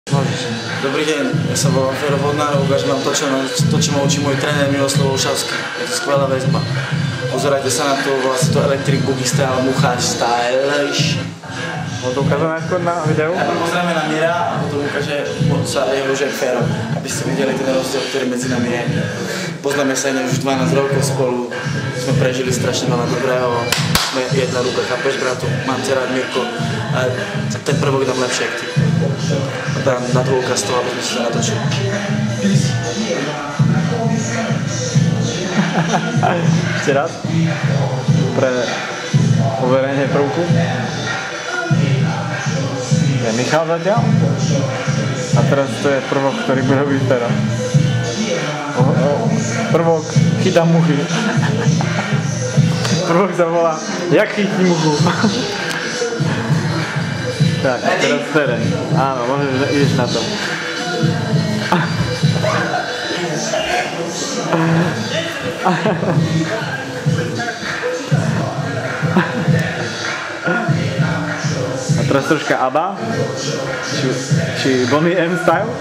Dobrý deň, ja sa volám Fero Vodnár, ukážem vám to, čo ma učí môj tréner Miroslav Olšavský. Je to skvelá väzba. Pozerajte sa na to, volá sa to Electric Boogie Style, Mucháč Style. To ukáže najskôr na videu? Najprv pozrieme na Mira a potom ukáže sa jeho žek Fero, aby ste videli ten rozdiel, ktorý medzi nami je. Poznáme sa už 12 rokov spolu, sme prežili strašne veľa dobrého, sme jedna ruka, chápeš bratu, mám ťa rád Mirko, a ten prvok dám lepšie ako ty. Dám na dvojka z toho, aby sme si to natočili. Ešte raz. Pre overenie prvku. Je Michal zatiaľ. A teraz to je prvok, ktorý bude robiť teraz. Prvok chytá muchy. Prvok sa volá Jak chytí muchu. Tak, teraz teréň. Áno, môžeš, ideš na to. A teraz troška ABBA. Či Bonnie M style.